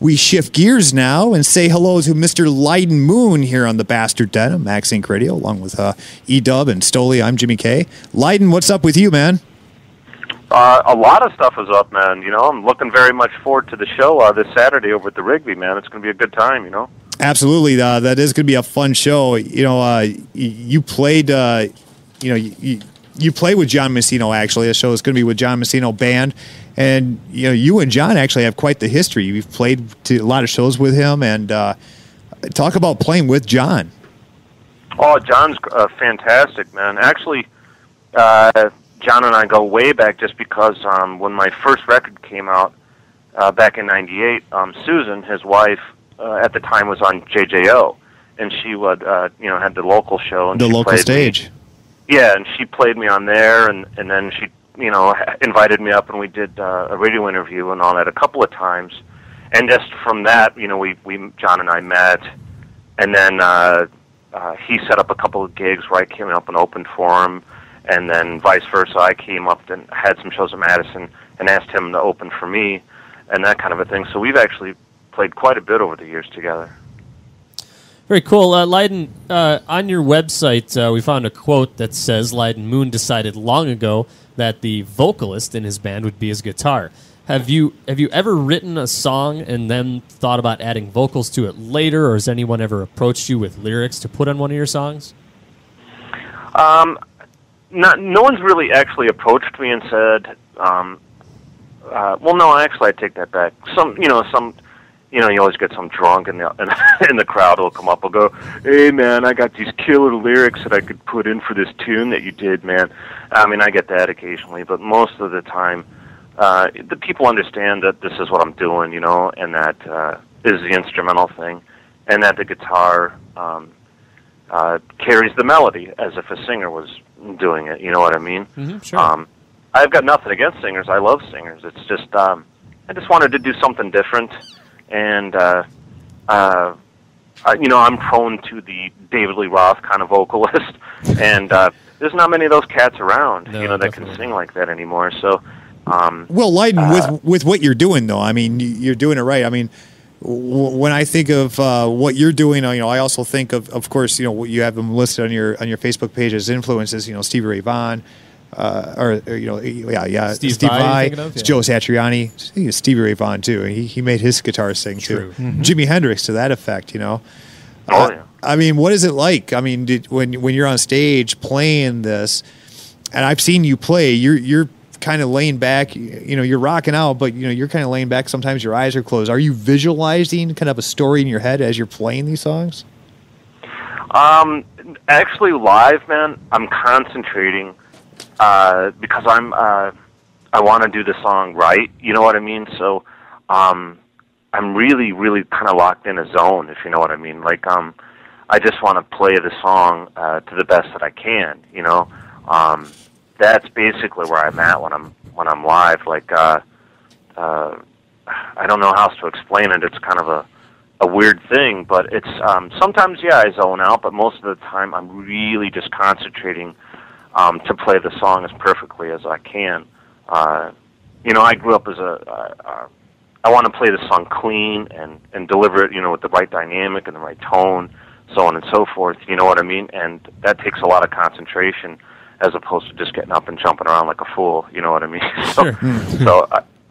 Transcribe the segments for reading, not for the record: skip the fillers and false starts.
We shift gears now and say hello to Mr. Lyden Moon here on the Bastard Den of Max Inc. Radio, along with E-Dub and Stoli. I'm Jimmy K. Lyden, what's up with you, man? A lot of stuff is up, man. You know, I'm looking very much forward to the show this Saturday over at the Rigby, man. It's going to be a good time, you know? Absolutely. That is going to be a fun show. You know, you played, you played with John Messino, actually. The show is going to be with John Messino Band. And, you know, you and John actually have quite the history. You've played to a lot of shows with him. And talk about playing with John. Oh, John's fantastic, man. Actually, John and I go way back just because when my first record came out back in '98, Susan, his wife, at the time was on JJO. And she would, had the local show. And the local stage. Yeah, and she played me on there, and then she, invited me up, and we did a radio interview and all that a couple of times. And just from that, we John and I met, and then he set up a couple of gigs where I came up and opened for him, and then vice versa. I came up and had some shows at Madison and asked him to open for me, and that kind of a thing. So we've actually played quite a bit over the years together. Very cool. Lyden, on your website, we found a quote that says, Lyden Moon decided long ago that the vocalist in his band would be his guitar. Have you ever written a song and then thought about adding vocals to it later, or has anyone ever approached you with lyrics to put on one of your songs? No one's really actually approached me and said, well, no, actually, I take that back. You always get some drunk in the crowd will come up and go, hey, man, I got these killer lyrics that I could put in for this tune that you did, man. I mean, I get that occasionally, but most of the time, the people understand that this is what I'm doing, and that is the instrumental thing, and that the guitar carries the melody as if a singer was doing it, you know what I mean? Mm-hmm, sure. I've got nothing against singers. I love singers. It's just, I just wanted to do something different. And, I'm prone to the David Lee Roth kind of vocalist, and there's not many of those cats around, that definitely can sing like that anymore. So, well, Lyden, with what you're doing, though, I mean, you're doing it right. I mean, when I think of what you're doing, I also think of course, you have them listed on your Facebook page as influences. Stevie Ray Vaughan. Steve Vai, Joe Satriani, Stevie Ray Vaughan too. He made his guitar sing too. Mm-hmm. Jimi Hendrix to that effect, Oh yeah. I mean, what is it like? I mean, when you're on stage playing this, and I've seen you play, you're kind of laying back. You're rocking out, but you're kind of laying back. Sometimes your eyes are closed. Are you visualizing kind of a story in your head as you're playing these songs? Actually, live, man, I'm concentrating. Because I want to do the song right, you know what I mean? So, I'm really, really kind of locked in a zone, if you know what I mean. Like, I just want to play the song to the best that I can, That's basically where I'm at when I'm live. Like, I don't know how else to explain it. It's kind of a weird thing, but it's sometimes, yeah, I zone out, but most of the time I'm really just concentrating to play the song as perfectly as I can. I grew up as I want to play the song clean and deliver it, with the right dynamic and the right tone, so on and so forth, you know what I mean? And that takes a lot of concentration as opposed to just getting up and jumping around like a fool, you know what I mean? So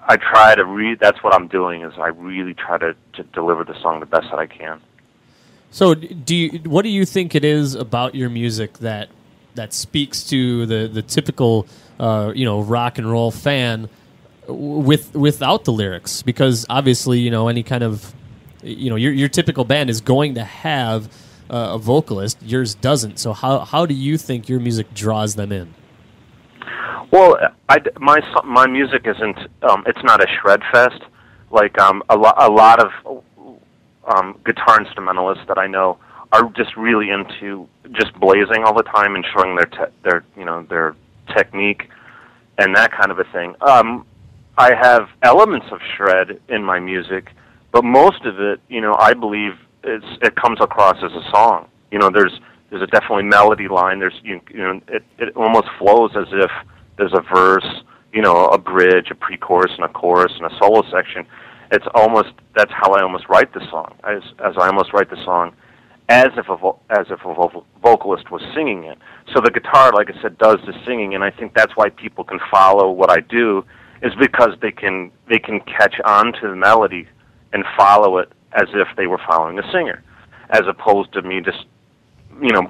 I try to that's what I'm doing, is I really try to deliver the song the best that I can. So what do you think it is about your music that speaks to the typical rock and roll fan without the lyrics? Because obviously any kind of your typical band is going to have a vocalist. Yours doesn't. So how do you think your music draws them in? Well, my music isn't. It's not a shred fest. Like a lot of guitar instrumentalists that I know are just really into just blazing all the time and showing their technique and that kind of a thing. I have elements of shred in my music, but most of it, I believe it comes across as a song. There's a definitely melody line. There's it almost flows as if there's a verse, a bridge, a pre-chorus, and a chorus, and a solo section. that's how I almost write the song, as I almost write the song, as if a vocalist was singing it. So the guitar, like I said, does the singing, and I think that's why people can follow what I do, is because they can catch on to the melody and follow it as if they were following a singer, as opposed to me just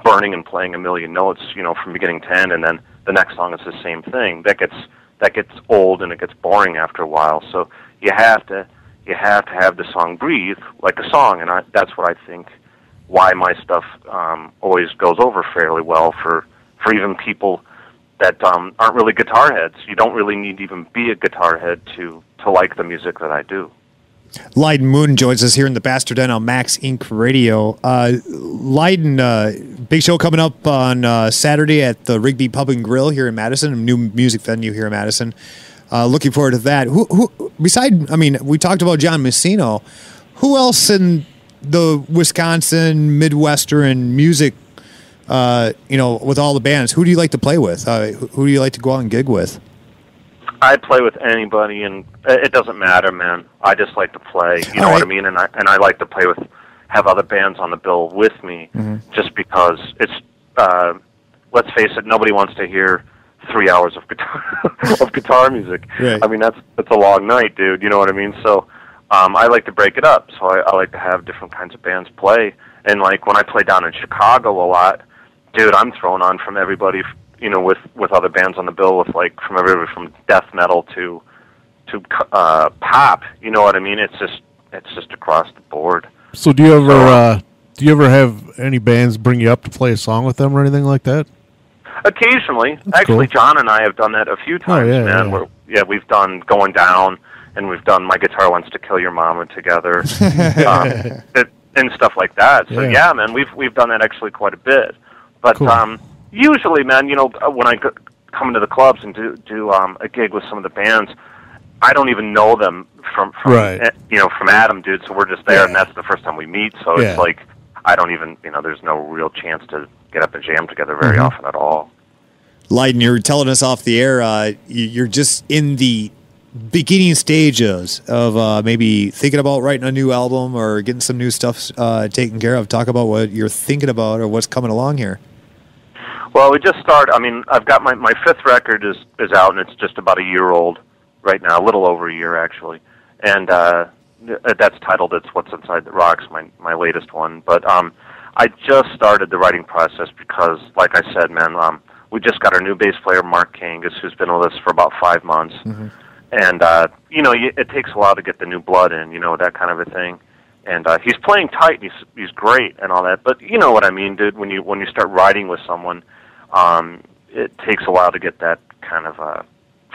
burning and playing a million notes from beginning to end, and then the next song is the same thing. That gets old and it gets boring after a while. So you have to have the song breathe like a song, and that's what I think why my stuff always goes over fairly well for even people that aren't really guitar heads. You don't really need to even be a guitar head to like the music that I do. Lyden Moon joins us here in the Bastard Den on Max Inc. Radio. Lyden, big show coming up on Saturday at the Rigby Pub and Grill here in Madison, a new music venue here in Madison. Looking forward to that. Who beside, I mean, we talked about John Messino. Who else in the Wisconsin Midwestern music, with all the bands, who do you like to play with? Who do you like to go out and gig with? I play with anybody, and it doesn't matter, man. I just like to play, you know what I mean? And I like to play have other bands on the bill with me, just because it's, let's face it, nobody wants to hear 3 hours of guitar music. Right. I mean, that's a long night, dude. You know what I mean? So I like to break it up. So I like to have different kinds of bands play. And like when I play down in Chicago a lot, dude, I'm thrown on from everybody. With other bands on the bill, with like from everybody from death metal to pop. You know what I mean? It's just across the board. So do you ever have any bands bring you up to play a song with them or anything like that? Occasionally. That's Actually, cool. John and I have done that a few times, man. Yeah. We've done Going Down, and we've done My Guitar Wants to Kill Your Mama together, and stuff like that. So yeah, man, we've done that actually quite a bit. But cool. Usually, man, when I come into the clubs and do a gig with some of the bands, I don't even know them from Adam, dude. So we're just there, and that's the first time we meet. So it's like I don't even, there's no real chance to get up and jam together very often at all. Lyden, you're telling us off the air, you're just in the beginning stages of maybe thinking about writing a new album or getting some new stuff taken care of. Talk about what you're thinking about or what's coming along here. Well, we just started. I mean, I've got my fifth record is out, and it's just about a year old right now, a little over a year actually, and that's titled "It's What's Inside the Rocks," my latest one. But I just started the writing process because, like I said, man, we just got our new bass player, Mark Kangas, who's been with us for about 5 months, and it takes a while to get the new blood in, that kind of a thing. And he's playing tight, and he's great and all that. But you know what I mean, dude. When you start writing with someone, it takes a while to get that kind of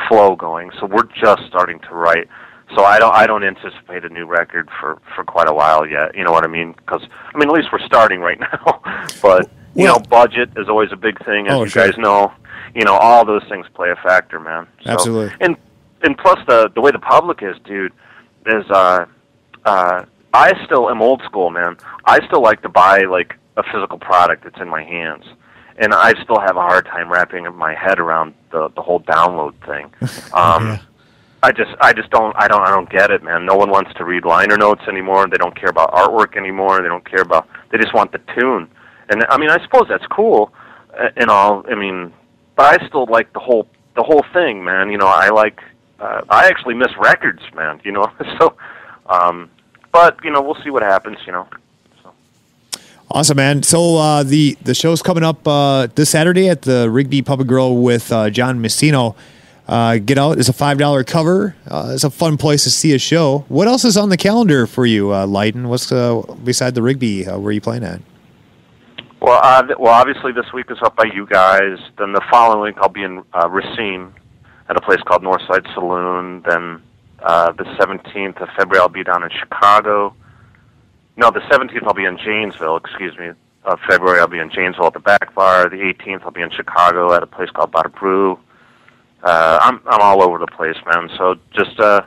flow going. So we're just starting to write. So I don't anticipate a new record for quite a while yet. You know what I mean? Because at least we're starting right now. But budget is always a big thing, as you guys know. All those things play a factor, man. So, absolutely. And plus the way the public is, dude, is I still am old school, man. I still like to buy like a physical product that's in my hands, and I still have a hard time wrapping my head around the whole download thing. I don't get it, man. No one wants to read liner notes anymore. They don't care about artwork anymore. They just want the tune. And I suppose that's cool and all. But I still like the whole thing, man. I actually miss records, man. So. But we'll see what happens. So. Awesome, man. So the show's coming up this Saturday at the Rigby Pub and Grill with John Messino. Get out. It's a $5 cover. It's a fun place to see a show. What else is on the calendar for you, Lyden? What's beside the Rigby? Where are you playing at? Well, obviously this week is up by you guys. Then the following week I'll be in Racine at a place called Northside Saloon. Then the 17th of February I'll be down in Chicago. No, the 17th I'll be in Janesville, Of February I'll be in Janesville at the Back Bar. The 18th I'll be in Chicago at a place called Bada Brew. I'm all over the place, man. So just the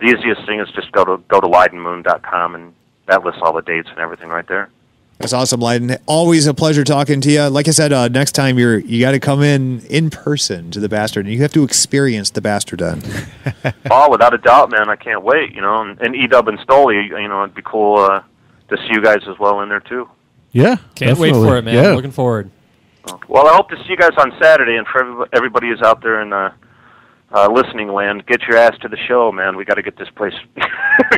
easiest thing is just go to lydenmoon.com, and that lists all the dates and everything right there. That's awesome, Lyden. Always a pleasure talking to you. Like I said, next time you got to come in person to the Bastard, and you have to experience the Bastard Den. Oh, without a doubt, man. I can't wait. And E-Dub and Stoli, it'd be cool to see you guys as well in there too. Yeah, can't wait for it, man. Yeah. Looking forward. Well, I hope to see you guys on Saturday, and for everybody who's out there in listening land, get your ass to the show, man. We got to get this place. We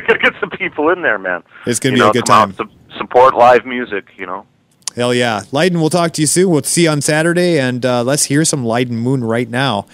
got to get some people in there, man. It's gonna be a good come time. Out, support live music, Hell yeah, Lyden. We'll talk to you soon. We'll see you on Saturday, and let's hear some Lyden Moon right now.